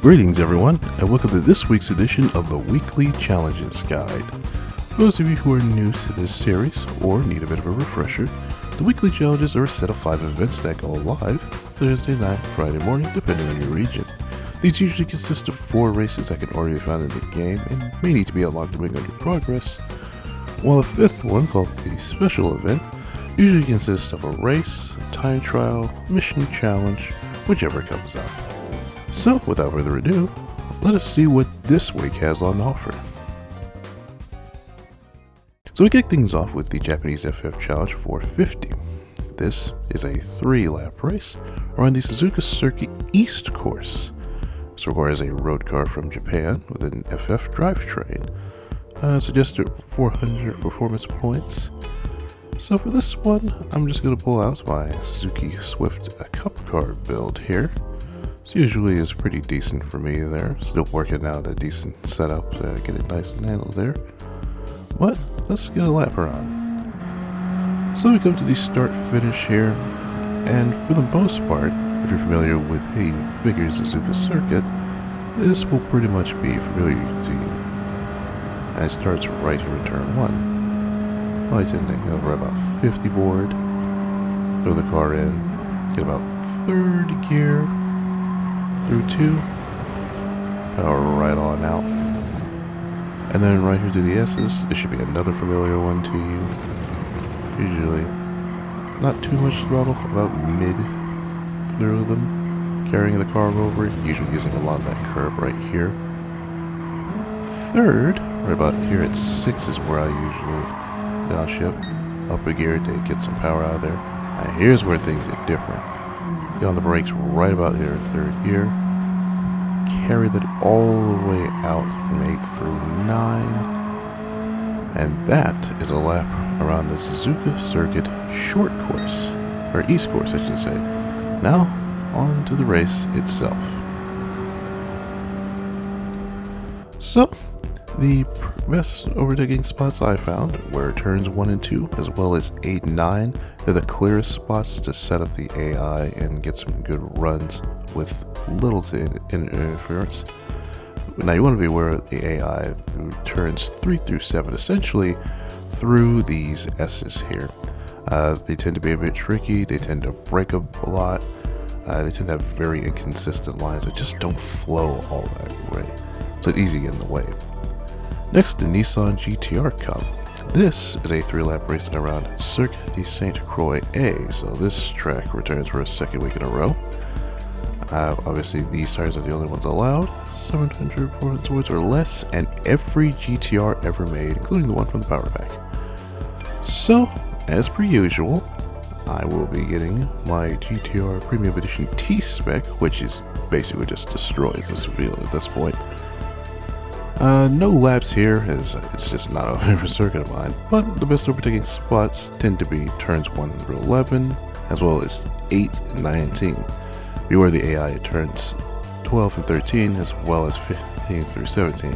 Greetings everyone, and welcome to this week's edition of the Weekly Challenges Guide. For those of you who are new to this series, or need a bit of a refresher, the Weekly Challenges are a set of 5 events that go live Thursday night, Friday morning, depending on your region. These usually consist of 4 races that can already be found in the game, and may need to be unlocked depending on your progress, while the 5th one, called the Special Event, usually consists of a race, a time trial, mission challenge, whichever comes out. So, without further ado, let us see what this week has on offer. So we kick things off with the Japanese FF Challenge 450. This is a 3-lap race around the Suzuka Circuit East course. This requires a road car from Japan with an FF drivetrain. Suggested 400 performance points. So for this one, I'm just going to pull out my Suzuki Swift Cup car build here. Usually is pretty decent for me there. Still working out a decent setup to get it nice and handled there. But let's get a lap around. So we come to the start finish here, and for the most part, if you're familiar with a bigger Suzuka circuit, this will pretty much be familiar to you. And it starts right here in turn 1. I tend to go right about 50 board, throw the car in, get about 3rd gear, through 2, power right on out, and then right here to the S's. This should be another familiar one to you. Usually not too much throttle, about mid through them, carrying the car over it, usually using a lot of that curb right here. 3rd, right about here at 6 is where I usually downshift, up a gear to get some power out of there. Now here's where things get different. Get on the brakes right about here, 3rd gear. Carry that all the way out from 8 through 9. And that is a lap around the Suzuka Circuit short course, or east course I should say. Now, on to the race itself. So, the best overtaking spots I found were turns 1 and 2, as well as 8 and 9. They're the clearest spots to set up the AI and get some good runs with little to interference. Now you want to be aware of the AI through turns 3 through 7, essentially through these S's here. They tend to be a bit tricky, they tend to break a lot, they tend to have very inconsistent lines that just don't flow all that way, so it's easy to get in the way. Next, the Nissan GTR Cup. This is a 3-lap race around Cirque de Sainte-Croix A, so this track returns for a 2nd week in a row. Obviously, these tires are the only ones allowed, 700 performance points or less, and every GTR ever made, including the one from the Power Pack. So, as per usual, I will be getting my GTR Premium Edition T-Spec, which is basically just destroys this field at this point. No laps here, as it's just not a favorite circuit of mine, but the best overtaking spots tend to be turns 1 through 11, as well as 8 and 19. Beware the AI at turns 12 and 13, as well as 15 through 17.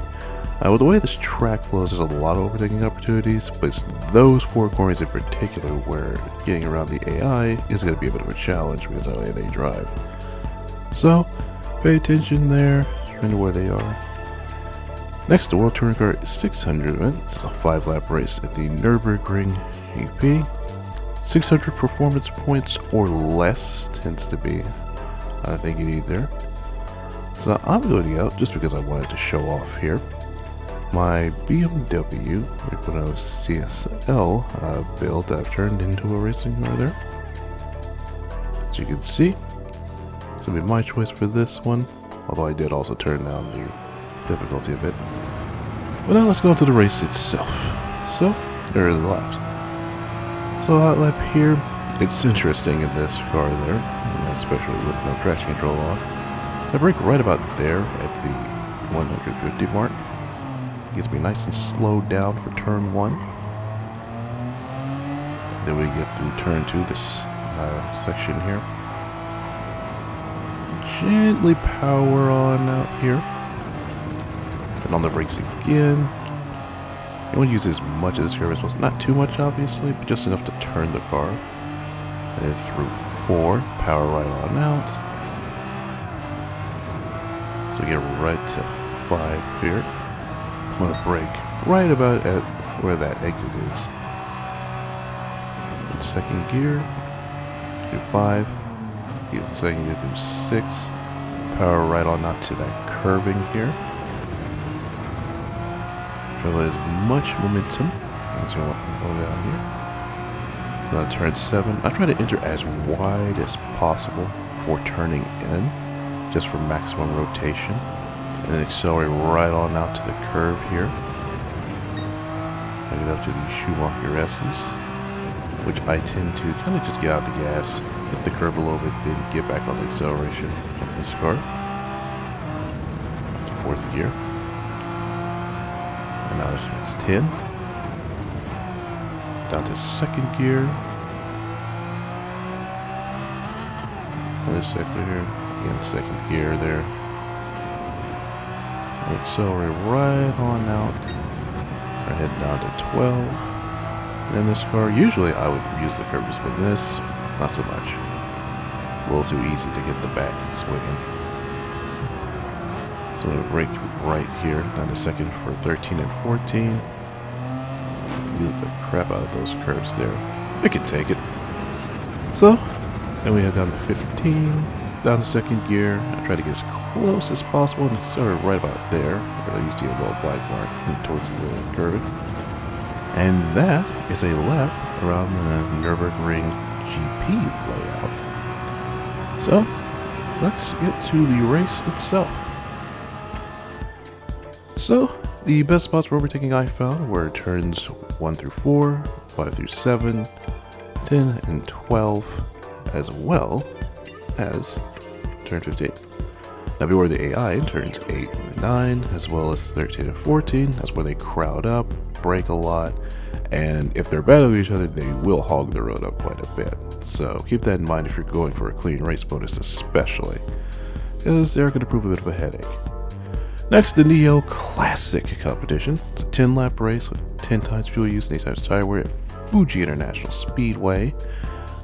With the way this track flows, there's a lot of overtaking opportunities, but it's those 4 corners in particular where getting around the AI is going to be a bit of a challenge because of the way they drive. So, pay attention there, depending where they are. Next, the World Touring Car 600 event. This is a 5-lap race at the Nürburgring EP. 600 performance points or less tends to be I think you need there. So I'm going out just because I wanted to show off here my BMW 3.0 CSL build that I've turned into a racing car there. As you can see, it's going to be my choice for this one, although I did also turn down the difficulty a bit. But now let's go into the race itself. So, there are the laps. So that lap here, it's interesting in this car there, especially with no traction control on. I brake right about there at the 150 mark. Gets me nice and slowed down for turn 1. Then we get through turn 2, this section here. Gently power on out here. And on the brakes again. You want to use as much of this curve as possible. Not too much, obviously, but just enough to turn the car. And then through 4, power right on out. So we get right to 5 here. I'm going to brake right about at where that exit is. In second gear, do 5. Keep in second gear through 6. Power right on out to that curving here. Try to let as much momentum as you want to go down here. So on turn 7, I try to enter as wide as possible before turning in, just for maximum rotation. And then accelerate right on out to the curve here. I get up to the Schumacher S's, which I tend to kind of just get out the gas, hit the curb a little bit, then get back on the acceleration on this car. To 4th gear. And now it's 10. Down to 2nd gear. Another second here. Again, 2nd gear there. And accelerate right on out. We're heading down to 12. And in this car, usually I would use the curbs, but this, not so much. A little too easy to get the back swinging. So I'm going to brake right here, down to 2nd for 13 and 14. Use the crap out of those curves there. It can take it. So, then we head down to 15, down to 2nd gear. I try to get as close as possible and start right about there, where you see a little black mark towards the curve. And that is a lap around the Nürburgring GP layout. So, let's get to the race itself. So, the best spots for overtaking I found were turns 1 through 4, 5 through 7, 10 and 12, as well as turn 15. Now beware the AI in turns 8 and 9, as well as 13 and 14. That's where they crowd up, brake a lot, and if they're battling each other, they will hog the road up quite a bit. So keep that in mind if you're going for a clean race bonus especially, because they're going to prove a bit of a headache. Next, the Neo Classic competition. It's a 10-lap race with 10 times fuel use and 8 times tire wear at Fuji International Speedway.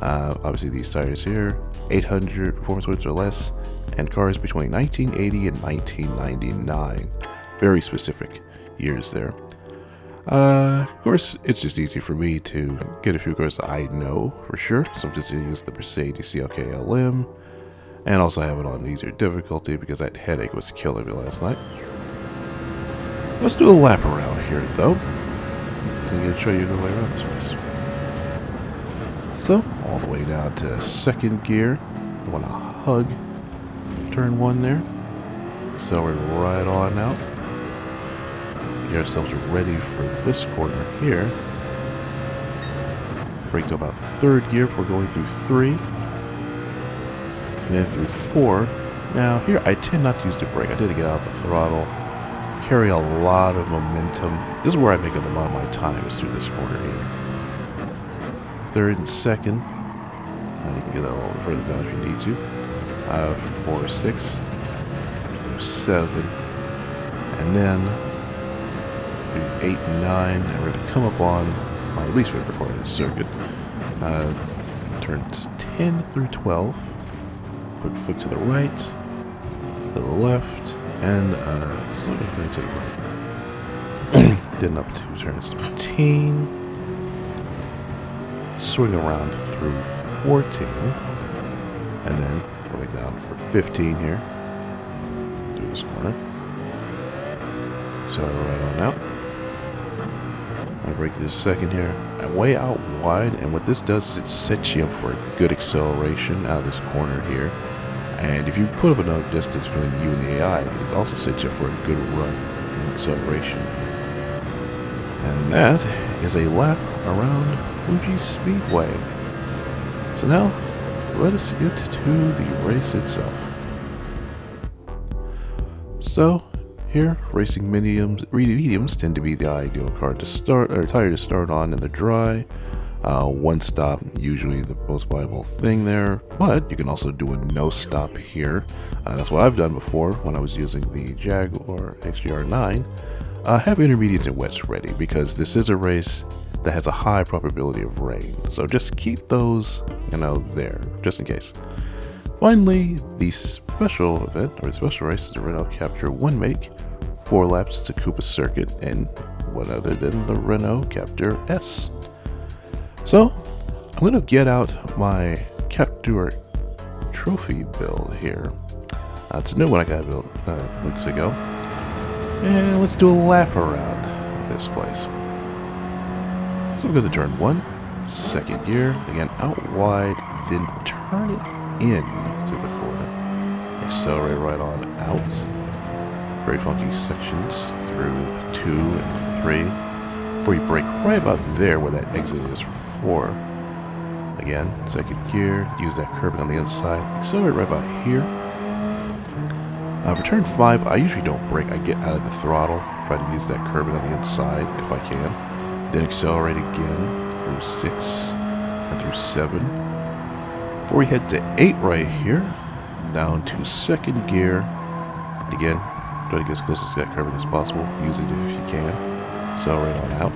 Obviously these tires here, 800 performance points or less, and cars between 1980 and 1999. Very specific years there. Of course, it's just easy for me to get a few cars that I know for sure. So I'm just going to use the Mercedes CLK LM, and also have it on easier difficulty because that headache was killing me last night. Let's do a lap around here though. I'm going to show you the way around this race. So, all the way down to 2nd gear. I want to hug turn 1 there. So we're right on out. Get ourselves ready for this corner here. Brake to about 3rd gear before going through 3. And then through 4. Now here I tend not to use the brake. I tend to get out of the throttle. Carry a lot of momentum. This is where I make up a lot of my time, is through this corner here. 3rd and 2nd. And you can get that a little further down if you need to. 4, 6, 7, and then 8 and 9. And we're going to come up on my least favorite part of the circuit. Turns 10 through 12. Quick foot to the right, to the left, and so I'm going to take right. Then up to turns 13. Swing around through 14, and then going down for 15 here through this corner. So right on out. I brake this 2nd here. I way out wide, and what this does is it sets you up for a good acceleration out of this corner here. And if you put up enough distance between you and the AI, it also sets you up for a good run and acceleration. And that is a lap around Fuji Speedway. So now, let us get to the race itself. So, here, racing mediums tend to be the ideal car to start, or tire to start on in the dry. One stop, usually the most viable thing there, but you can also do a no stop here. That's what I've done before when I was using the Jaguar XJR9. Have intermediates and wets ready, because this is a race that has a high probability of rain. So just keep those, there, just in case. Finally, the special event, or the special race, is the Renault Captur 1 make, 4 laps to Suzuka circuit, and what other than the Renault Captur S. So, I'm going to get out my Captur trophy build here. It's a new one I got built weeks ago. And let's do a lap around this place. So we'll go to turn 1, second gear, again out wide, then turn it in to the corner. Accelerate right on out. Very funky sections through 2 and 3. Before you brake right about there where that exit is for 4. Again, second gear, use that curbing on the inside. Accelerate right about here. For turn 5, I usually don't brake. I get out of the throttle, try to use that curbing on the inside if I can. Then accelerate again through 6 and through 7. Before we head to 8 right here, down to second gear. And again, try to get as close to that curbing as possible. Use it if you can. Accelerate on out.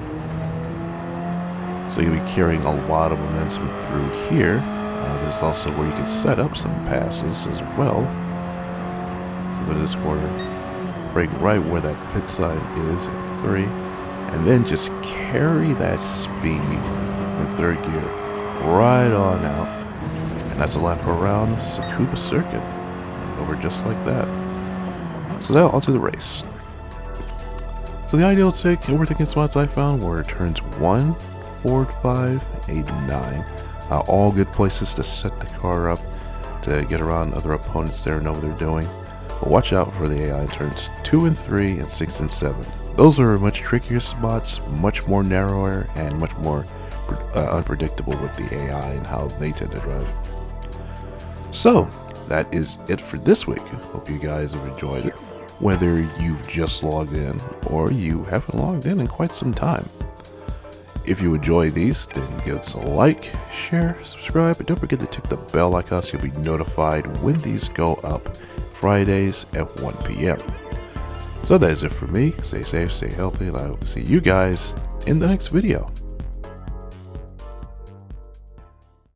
So you'll be carrying a lot of momentum through here. This is also where you can set up some passes as well. So go to this corner, brake right where that pit sign is at 3, and then just carry that speed in third gear right on out. And that's a lap around Suzuka circuit. Over just like that. So now onto the race. So the ideal overtaking spots I found were turns 1, 4, 5, 8, and 9. All good places to set the car up to get around other opponents there and know what they're doing. But watch out for the AI turns 2 and 3 and 6 and 7. Those are much trickier spots, much more narrower, and much more unpredictable with the AI and how they tend to drive. So, that is it for this week. Hope you guys have enjoyed it. Whether you've just logged in or you haven't logged in quite some time. If you enjoy these, then give us a like, share, subscribe, and don't forget to tick the bell icon so you'll be notified when these go up Fridays at 1 p.m. So that is it for me. Stay safe, stay healthy, and I hope to see you guys in the next video.